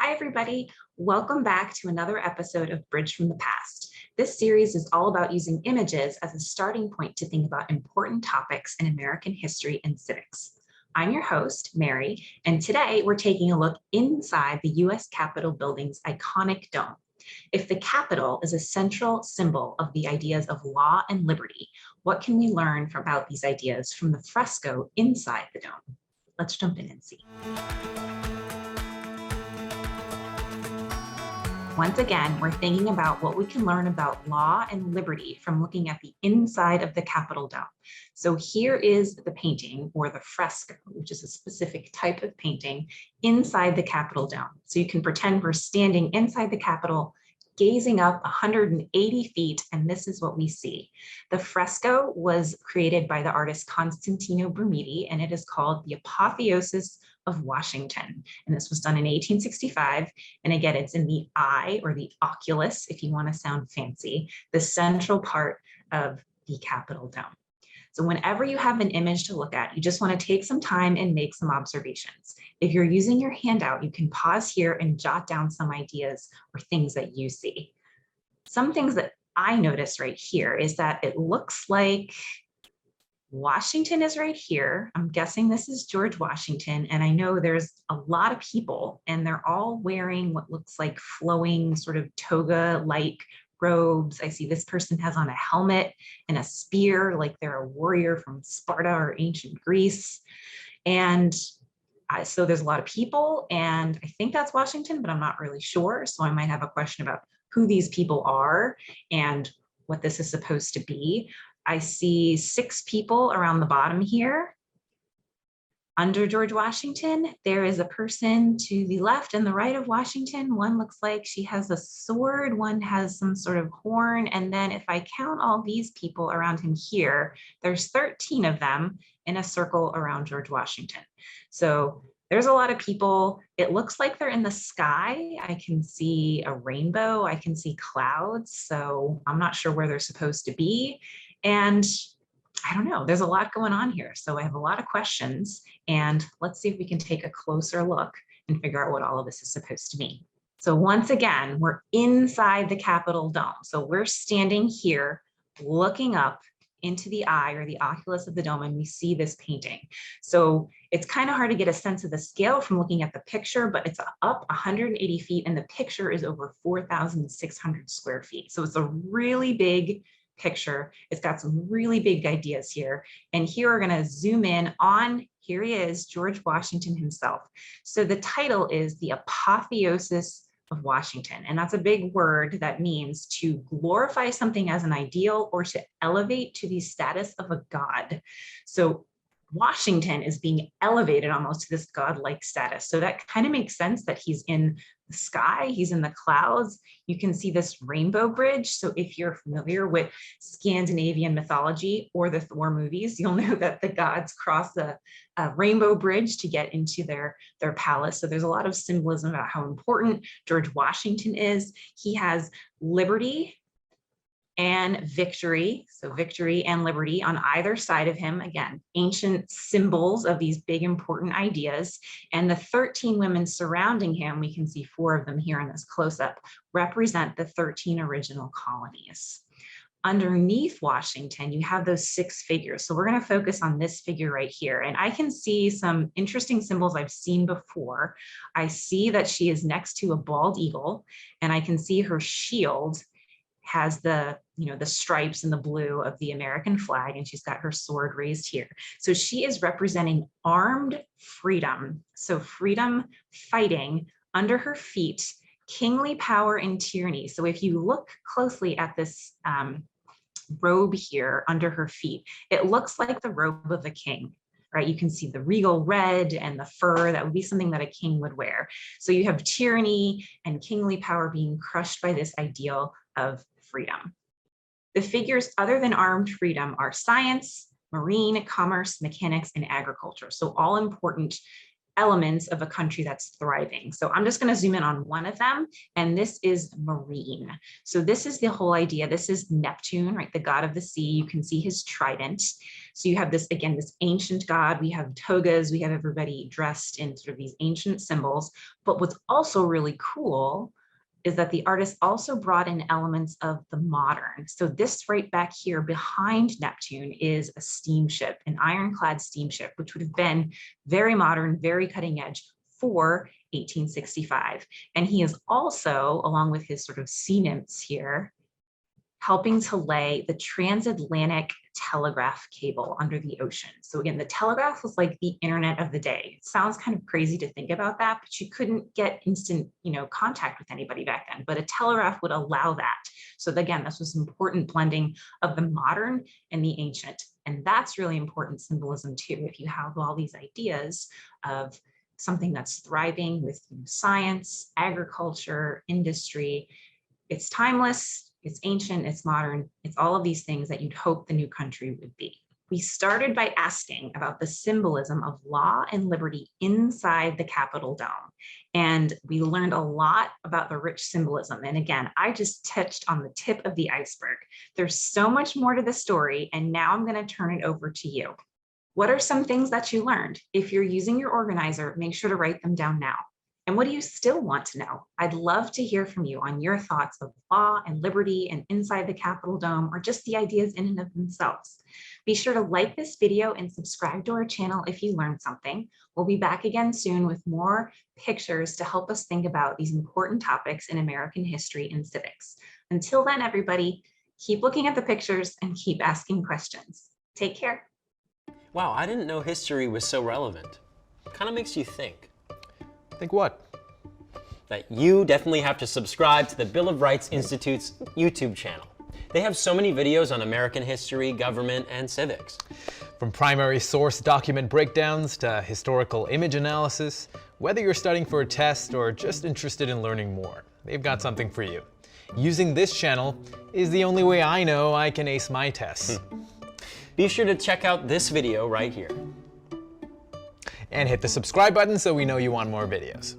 Hi, everybody. Welcome back to another episode of Bridge from the Past. This series is all about using images as a starting point to think about important topics in American history and civics. I'm your host, Mary, and today we're taking a look inside the U.S. Capitol building's iconic dome. If the Capitol is a central symbol of the ideas of law and liberty, what can we learn about these ideas from the fresco inside the dome? Let's jump in and see. Once again, we're thinking about what we can learn about law and liberty from looking at the inside of the Capitol dome. So here is the painting, or the fresco, which is a specific type of painting inside the Capitol dome. So you can pretend we're standing inside the Capitol, gazing up 180 feet, and this is what we see. The fresco was created by the artist Constantino Brumidi, and it is called the Apotheosis of Washington. And this was done in 1865. And again, it's in the eye, or the oculus, if you want to sound fancy, the central part of the Capitol dome. So whenever you have an image to look at, you just want to take some time and make some observations. If you're using your handout, you can pause here and jot down some ideas or things that you see. Some things that I notice right here is that it looks like Washington is right here. I'm guessing this is George Washington, and I know there's a lot of people and they're all wearing what looks like flowing sort of toga-like robes. I see this person has on a helmet and a spear, like they're a warrior from Sparta or ancient Greece. And so there's a lot of people, and I think that's Washington, but I'm not really sure. So I might have a question about who these people are and what this is supposed to be. I see 6 people around the bottom here. Under George Washington, there is a person to the left and the right of Washington. One looks like she has a sword, one has some sort of horn, and then if I count all these people around him here, there's 13 of them in a circle around George Washington. So there's a lot of people. It looks like they're in the sky. I can see a rainbow, I can see clouds, so I'm not sure where they're supposed to be. And I don't know, there's a lot going on here. So I have a lot of questions, and let's see if we can take a closer look and figure out what all of this is supposed to mean. So once again, we're inside the Capitol dome. So we're standing here looking up into the eye, or the oculus of the dome, and we see this painting. So it's kind of hard to get a sense of the scale from looking at the picture, but it's up 180 feet and the picture is over 4,600 square feet. So it's a really big picture. It's got some really big ideas here. And here we're going to zoom in on, here he is, George Washington himself. So the title is The Apotheosis of Washington. And that's a big word that means to glorify something as an ideal or to elevate to the status of a god. So Washington is being elevated almost to this godlike status. So that kind of makes sense that he's in the sky, he's in the clouds. You can see this rainbow bridge. So if you're familiar with Scandinavian mythology or the Thor movies, you'll know that the gods cross a rainbow bridge to get into their palace. So there's a lot of symbolism about how important George Washington is. He has liberty and victory, so victory and liberty on either side of him. Again, ancient symbols of these big important ideas. And the 13 women surrounding him, we can see 4 of them here in this close-up, represent the 13 original colonies. Underneath Washington, you have those 6 figures. So we're going to focus on this figure right here. And I can see some interesting symbols I've seen before. I see that she is next to a bald eagle, and I can see her shield has the stripes and the blue of the American flag, and she's got her sword raised here. So she is representing armed freedom. So freedom fighting under her feet, kingly power and tyranny. So if you look closely at this robe here under her feet, it looks like the robe of a king. Right, you can see the regal red and the fur. That would be something that a king would wear. So you have tyranny and kingly power being crushed by this ideal of freedom. The figures other than armed freedom are science, marine, commerce, mechanics, and agriculture. So all important elements of a country that's thriving. So I'm just going to zoom in on one of them, and this is marine. So this is the whole idea. This is Neptune, right? The god of the sea. You can see his trident. So you have this, again, this ancient god. We have togas. We have everybody dressed in sort of these ancient symbols. But what's also really cool is that the artist also brought in elements of the modern. So this right back here behind Neptune is a steamship, an ironclad steamship, which would have been very modern, very cutting edge for 1865. And he is also, along with his sort of sea nymphs here, helping to lay the transatlantic telegraph cable under the ocean. So again, the telegraph was like the internet of the day. It sounds kind of crazy to think about that, but you couldn't get instant, contact with anybody back then, but a telegraph would allow that. So again, this was important blending of the modern and the ancient. And that's really important symbolism too. If you have all these ideas of something that's thriving with science, agriculture, industry, it's timeless, it's ancient, it's modern, it's all of these things that you'd hope the new country would be. We started by asking about the symbolism of law and liberty inside the Capitol dome. And we learned a lot about the rich symbolism. And again, I just touched on the tip of the iceberg. There's so much more to the story, and now I'm going to turn it over to you. What are some things that you learned? If you're using your organizer, make sure to write them down now. And what do you still want to know? I'd love to hear from you on your thoughts of law and liberty and inside the Capitol dome, or just the ideas in and of themselves. Be sure to like this video and subscribe to our channel if you learned something. We'll be back again soon with more pictures to help us think about these important topics in American history and civics. Until then, everybody, keep looking at the pictures and keep asking questions. Take care. Wow, I didn't know history was so relevant. Kind of makes you think. Think what? That you definitely have to subscribe to the Bill of Rights Institute's YouTube channel. They have so many videos on American history, government, and civics. From primary source document breakdowns to historical image analysis, whether you're studying for a test or just interested in learning more, they've got something for you. Using this channel is the only way I know I can ace my tests. Be sure to check out this video right here. And hit the subscribe button so we know you want more videos.